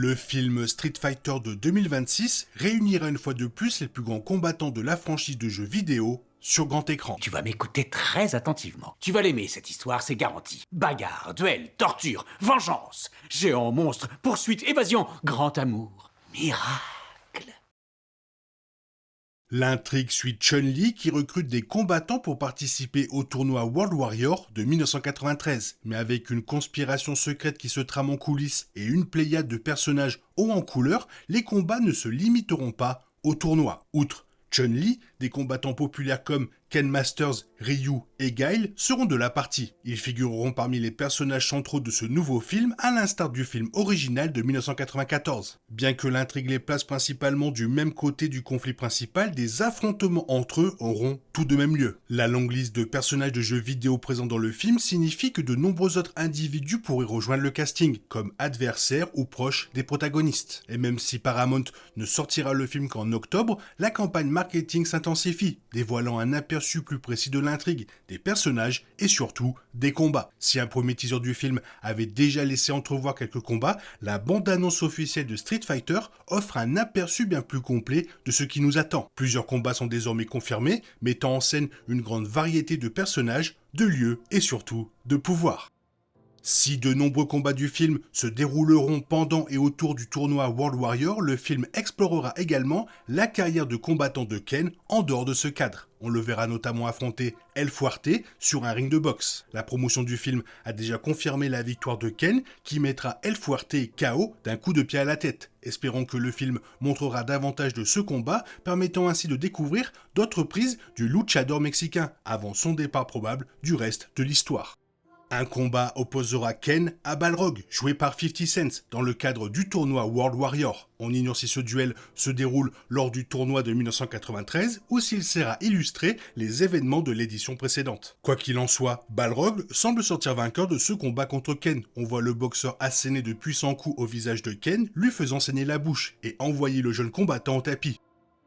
Le film Street Fighter de 2026 réunira une fois de plus les plus grands combattants de la franchise de jeux vidéo sur grand écran. Tu vas m'écouter très attentivement. Tu vas l'aimer, cette histoire, c'est garanti. Bagarre, duel, torture, vengeance, géant, monstre, poursuite, évasion, grand amour, miracle. L'intrigue suit Chun-Li qui recrute des combattants pour participer au tournoi World Warrior de 1993. Mais avec une conspiration secrète qui se trame en coulisses et une pléiade de personnages hauts en couleur, les combats ne se limiteront pas au tournoi. Outre Chun-Li, des combattants populaires comme Ken Masters, Ryu et Guile seront de la partie. Ils figureront parmi les personnages centraux de ce nouveau film, à l'instar du film original de 1994. Bien que l'intrigue les place principalement du même côté du conflit principal, des affrontements entre eux auront tout de même lieu. La longue liste de personnages de jeux vidéo présents dans le film signifie que de nombreux autres individus pourraient rejoindre le casting, comme adversaires ou proches des protagonistes. Et même si Paramount ne sortira le film qu'en octobre, la campagne marketing s'intensifie, dévoilant un aperçu plus précis de l'intrigue, des personnages et surtout des combats. Si un premier teaser du film avait déjà laissé entrevoir quelques combats, la bande-annonce officielle de Street Fighter offre un aperçu bien plus complet de ce qui nous attend. Plusieurs combats sont désormais confirmés, mettant en scène une grande variété de personnages, de lieux et surtout de pouvoirs. Si de nombreux combats du film se dérouleront pendant et autour du tournoi World Warrior, le film explorera également la carrière de combattant de Ken en dehors de ce cadre. On le verra notamment affronter El Fuerte sur un ring de boxe. La promotion du film a déjà confirmé la victoire de Ken qui mettra El Fuerte KO d'un coup de pied à la tête. Espérons que le film montrera davantage de ce combat, permettant ainsi de découvrir d'autres prises du luchador mexicain avant son départ probable du reste de l'histoire. Un combat opposera Ken à Balrog, joué par 50 Cent, dans le cadre du tournoi World Warrior. On ignore si ce duel se déroule lors du tournoi de 1993 ou s'il sert à illustrer les événements de l'édition précédente. Quoi qu'il en soit, Balrog semble sortir vainqueur de ce combat contre Ken. On voit le boxeur asséner de puissants coups au visage de Ken, lui faisant saigner la bouche et envoyer le jeune combattant au tapis.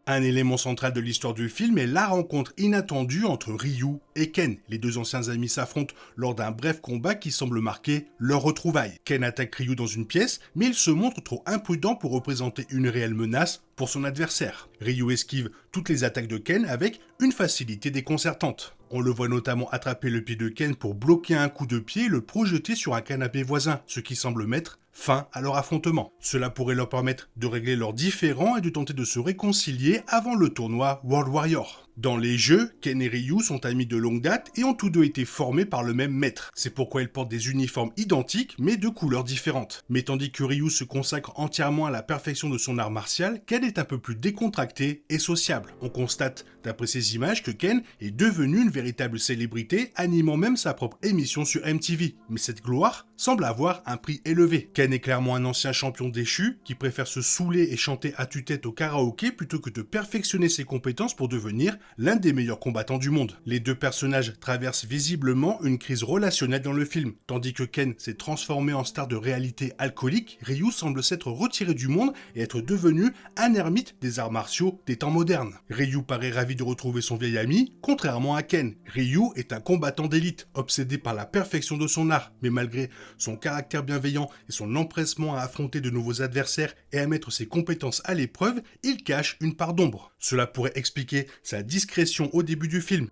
Un élément central de l'histoire du film est la rencontre inattendue entre Ryu et Ken. Les deux anciens amis s'affrontent lors d'un bref combat qui semble marquer leur retrouvaille. Ken attaque Ryu dans une pièce, mais il se montre trop imprudent pour représenter une réelle menace pour son adversaire. Ryu esquive toutes les attaques de Ken avec une facilité déconcertante. On le voit notamment attraper le pied de Ken pour bloquer un coup de pied et le projeter sur un canapé voisin, ce qui semble mettre fin à leur affrontement. Cela pourrait leur permettre de régler leurs différends et de tenter de se réconcilier avant le tournoi World Warrior. Dans les jeux, Ken et Ryu sont amis de longue date et ont tous deux été formés par le même maître. C'est pourquoi ils portent des uniformes identiques mais de couleurs différentes. Mais tandis que Ryu se consacre entièrement à la perfection de son art martial, Ken est un peu plus décontracté et sociable. On constate, d'après ces images, que Ken est devenu une véritable célébrité, animant même sa propre émission sur MTV. Mais cette gloire semble avoir un prix élevé. Ken est clairement un ancien champion déchu qui préfère se saouler et chanter à tue-tête au karaoké plutôt que de perfectionner ses compétences pour devenir l'un des meilleurs combattants du monde. Les deux personnages traversent visiblement une crise relationnelle dans le film. Tandis que Ken s'est transformé en star de réalité alcoolique, Ryu semble s'être retiré du monde et être devenu un ermite des arts martiaux des temps modernes. Ryu paraît ravi de retrouver son vieil ami, contrairement à Ken. Ryu est un combattant d'élite, obsédé par la perfection de son art, mais malgré son caractère bienveillant et son empressement à affronter de nouveaux adversaires et à mettre ses compétences à l'épreuve, il cache une part d'ombre. Cela pourrait expliquer sa discrétion au début du film.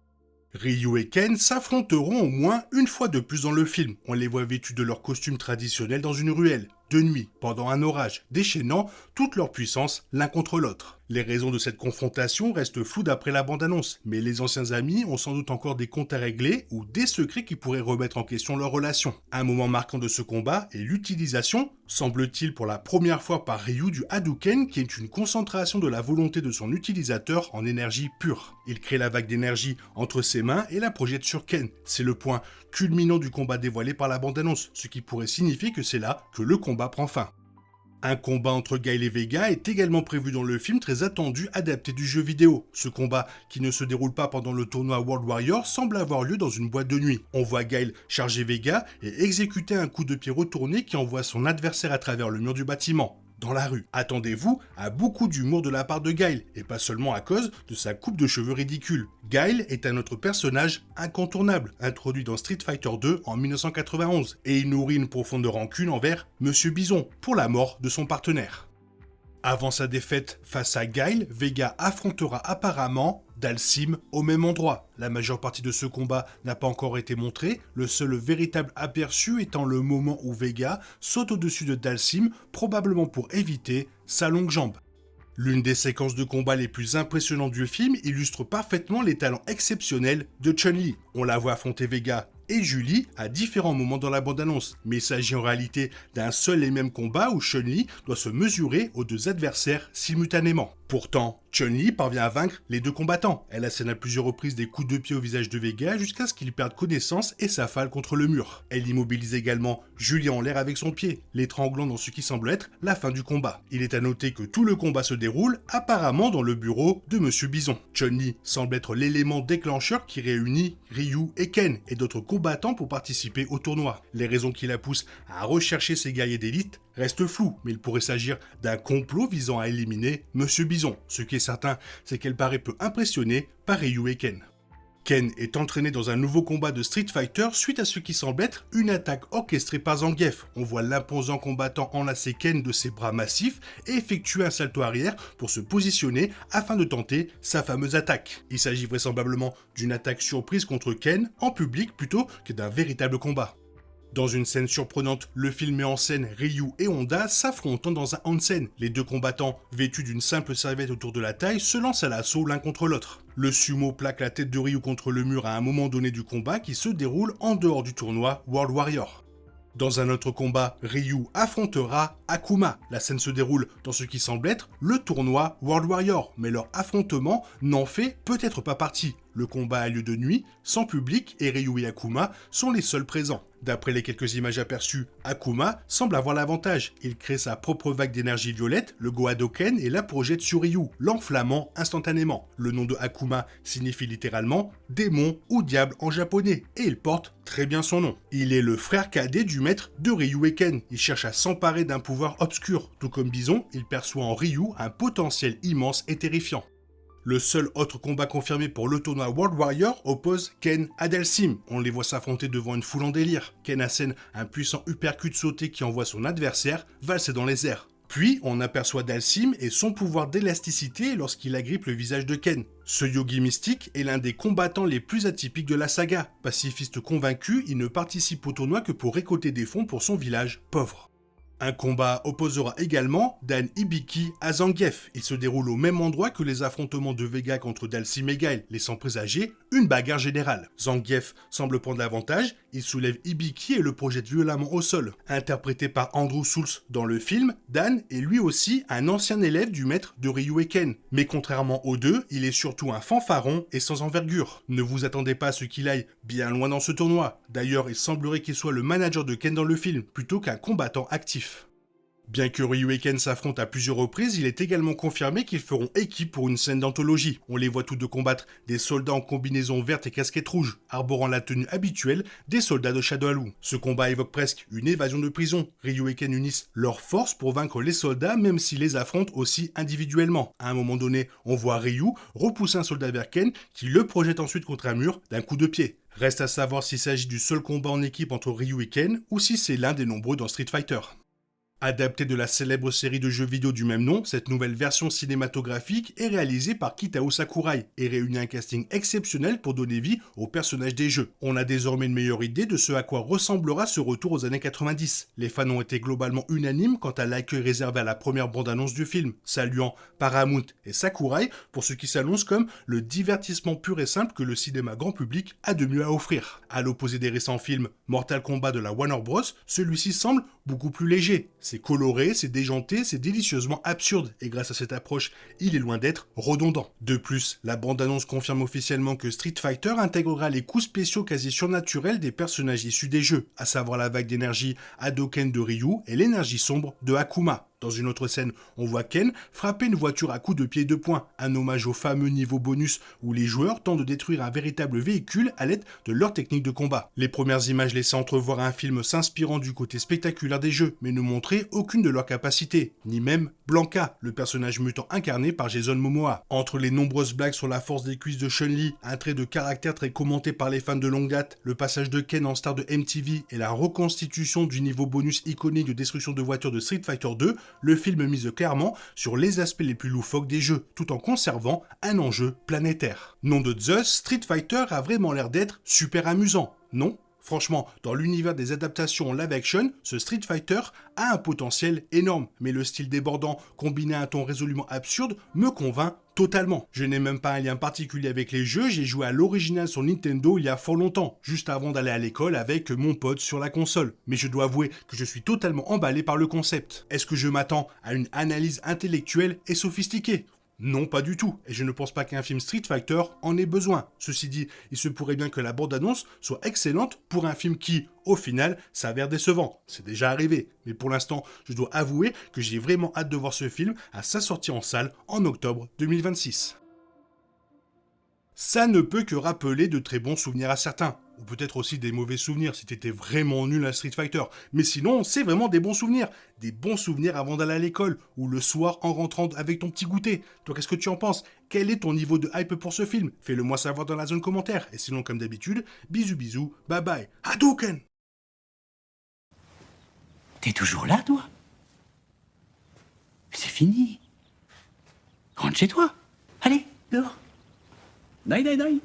Ryu et Ken s'affronteront au moins une fois de plus dans le film. On les voit vêtus de leurs costumes traditionnels dans une ruelle, de nuit, pendant un orage, déchaînant toute leur puissance l'un contre l'autre. Les raisons de cette confrontation restent floues d'après la bande-annonce, mais les anciens amis ont sans doute encore des comptes à régler ou des secrets qui pourraient remettre en question leur relation. Un moment marquant de ce combat est l'utilisation, semble-t-il pour la première fois par Ryu, du Hadouken, qui est une concentration de la volonté de son utilisateur en énergie pure. Il crée la vague d'énergie entre ses mains et la projette sur Ken. C'est le point culminant du combat dévoilé par la bande-annonce, ce qui pourrait signifier que c'est là que le combat prend fin. Un combat entre Guile et Vega est également prévu dans le film, très attendu, adapté du jeu vidéo. Ce combat, qui ne se déroule pas pendant le tournoi World Warrior, semble avoir lieu dans une boîte de nuit. On voit Guile charger Vega et exécuter un coup de pied retourné qui envoie son adversaire à travers le mur du bâtiment. dans la rue. Attendez-vous à beaucoup d'humour de la part de Guile, et pas seulement à cause de sa coupe de cheveux ridicule. Guile est un autre personnage incontournable, introduit dans Street Fighter 2 en 1991, et il nourrit une profonde rancune envers Monsieur Bison pour la mort de son partenaire. Avant sa défaite face à Guile, Vega affrontera apparemment Dhalsim au même endroit. La majeure partie de ce combat n'a pas encore été montrée, le seul véritable aperçu étant le moment où Vega saute au-dessus de Dhalsim, probablement pour éviter sa longue jambe. L'une des séquences de combat les plus impressionnantes du film illustre parfaitement les talents exceptionnels de Chun-Li. On la voit affronter Vega et Julie à différents moments dans la bande-annonce, mais il s'agit en réalité d'un seul et même combat où Chun-Li doit se mesurer aux deux adversaires simultanément. Pourtant, Chun-Li parvient à vaincre les deux combattants. Elle assène à plusieurs reprises des coups de pied au visage de Vega jusqu'à ce qu'il perde connaissance et s'affale contre le mur. Elle immobilise également Julie en l'air avec son pied, l'étranglant dans ce qui semble être la fin du combat. Il est à noter que tout le combat se déroule apparemment dans le bureau de Monsieur Bison. Chun-Li semble être l'élément déclencheur qui réunit Ryu et Ken et d'autres combattants pour participer au tournoi. Les raisons qui la poussent à rechercher ces guerriers d'élite restent floues, mais il pourrait s'agir d'un complot visant à éliminer Monsieur Bison. Ce qui est certain, c'est qu'elle paraît peu impressionnée par Ryu et Ken. Ken est entraîné dans un nouveau combat de Street Fighter suite à ce qui semble être une attaque orchestrée par Zangief. On voit l'imposant combattant enlacer Ken de ses bras massifs et effectuer un salto arrière pour se positionner afin de tenter sa fameuse attaque. Il s'agit vraisemblablement d'une attaque surprise contre Ken en public plutôt que d'un véritable combat. Dans une scène surprenante, le film met en scène Ryu et Honda s'affrontant dans un onsen. Les deux combattants, vêtus d'une simple serviette autour de la taille, se lancent à l'assaut l'un contre l'autre. Le sumo plaque la tête de Ryu contre le mur à un moment donné du combat qui se déroule en dehors du tournoi World Warrior. Dans un autre combat, Ryu affrontera Akuma. La scène se déroule dans ce qui semble être le tournoi World Warrior, mais leur affrontement n'en fait peut-être pas partie. Le combat a lieu de nuit, sans public, et Ryu et Akuma sont les seuls présents. D'après les quelques images aperçues, Akuma semble avoir l'avantage. Il crée sa propre vague d'énergie violette, le Gohadoken, et la projette sur Ryu, l'enflammant instantanément. Le nom de Akuma signifie littéralement « démon » ou « diable » en japonais, et il porte très bien son nom. Il est le frère cadet du maître de Ryu et Ken. Il cherche à s'emparer d'un pouvoir obscur. Tout comme Bison, il perçoit en Ryu un potentiel immense et terrifiant. Le seul autre combat confirmé pour le tournoi World Warrior oppose Ken à Dhalsim. On les voit s'affronter devant une foule en délire. Ken assène un puissant uppercut sauté qui envoie son adversaire valser dans les airs. Puis, on aperçoit Dhalsim et son pouvoir d'élasticité lorsqu'il agrippe le visage de Ken. Ce yogi mystique est l'un des combattants les plus atypiques de la saga. Pacifiste convaincu, il ne participe au tournoi que pour récolter des fonds pour son village pauvre. Un combat opposera également Dan Hibiki à Zangief. Il se déroule au même endroit que les affrontements de Vega contre Dhalsim et Guile, laissant présager une bagarre générale. Zangief semble prendre l'avantage, il soulève Hibiki et le projette violemment au sol. Interprété par Andrew Schulz dans le film, Dan est lui aussi un ancien élève du maître de Ryu et Ken. Mais contrairement aux deux, il est surtout un fanfaron et sans envergure. Ne vous attendez pas à ce qu'il aille bien loin dans ce tournoi. D'ailleurs, il semblerait qu'il soit le manager de Ken dans le film, plutôt qu'un combattant actif. Bien que Ryu et Ken s'affrontent à plusieurs reprises, il est également confirmé qu'ils feront équipe pour une scène d'anthologie. On les voit tous deux combattre des soldats en combinaison verte et casquette rouge, arborant la tenue habituelle des soldats de Shadow Alou. Ce combat évoque presque une évasion de prison. Ryu et Ken unissent leurs forces pour vaincre les soldats, même s'ils les affrontent aussi individuellement. À un moment donné, on voit Ryu repousser un soldat vers Ken, qui le projette ensuite contre un mur d'un coup de pied. Reste à savoir s'il s'agit du seul combat en équipe entre Ryu et Ken, ou si c'est l'un des nombreux dans Street Fighter. Adaptée de la célèbre série de jeux vidéo du même nom, cette nouvelle version cinématographique est réalisée par Kitao Sakurai et réunit un casting exceptionnel pour donner vie aux personnages des jeux. On a désormais une meilleure idée de ce à quoi ressemblera ce retour aux années 90. Les fans ont été globalement unanimes quant à l'accueil réservé à la première bande-annonce du film, saluant Paramount et Sakurai pour ce qui s'annonce comme le divertissement pur et simple que le cinéma grand public a de mieux à offrir. À l'opposé des récents films Mortal Kombat de la Warner Bros, celui-ci semble beaucoup plus léger. C'est coloré, c'est déjanté, c'est délicieusement absurde, et grâce à cette approche, il est loin d'être redondant. De plus, la bande-annonce confirme officiellement que Street Fighter intégrera les coups spéciaux quasi surnaturels des personnages issus des jeux, à savoir la vague d'énergie Hadoken de Ryu et l'énergie sombre de Akuma. Dans une autre scène, on voit Ken frapper une voiture à coups de pied et de poing, un hommage au fameux niveau bonus où les joueurs tentent de détruire un véritable véhicule à l'aide de leur technique de combat. Les premières images laissaient entrevoir un film s'inspirant du côté spectaculaire des jeux, mais ne montraient aucune de leurs capacités, ni même Blanca, le personnage mutant incarné par Jason Momoa. Entre les nombreuses blagues sur la force des cuisses de Chun-Li, un trait de caractère très commenté par les fans de longue date, le passage de Ken en star de MTV et la reconstitution du niveau bonus iconique de destruction de voitures de Street Fighter 2, le film mise clairement sur les aspects les plus loufoques des jeux, tout en conservant un enjeu planétaire. Nom de Zeus, Street Fighter a vraiment l'air d'être super amusant, non ? Franchement, dans l'univers des adaptations en live action, ce Street Fighter a un potentiel énorme, mais le style débordant, combiné à un ton résolument absurde, me convainc totalement. Je n'ai même pas un lien particulier avec les jeux, j'ai joué à l'original sur Nintendo il y a fort longtemps, juste avant d'aller à l'école avec mon pote sur la console. Mais je dois avouer que je suis totalement emballé par le concept. Est-ce que je m'attends à une analyse intellectuelle et sophistiquée ? Non, pas du tout, et je ne pense pas qu'un film Street Fighter en ait besoin. Ceci dit, il se pourrait bien que la bande-annonce soit excellente pour un film qui, au final, s'avère décevant. C'est déjà arrivé, mais pour l'instant, je dois avouer que j'ai vraiment hâte de voir ce film à sa sortie en salle en octobre 2026. Ça ne peut que rappeler de très bons souvenirs à certains, ou peut-être aussi des mauvais souvenirs si t'étais vraiment nul à Street Fighter, mais sinon, c'est vraiment des bons souvenirs avant d'aller à l'école, ou le soir en rentrant avec ton petit goûter. Toi, qu'est-ce que tu en penses ? Quel est ton niveau de hype pour ce film ? Fais-le moi savoir dans la zone commentaire, et sinon, comme d'habitude, bisous bisous, bye bye, Hadouken! T'es toujours là, toi? C'est fini. Rentre chez toi. Allez, dehors. Dai, dai, dai.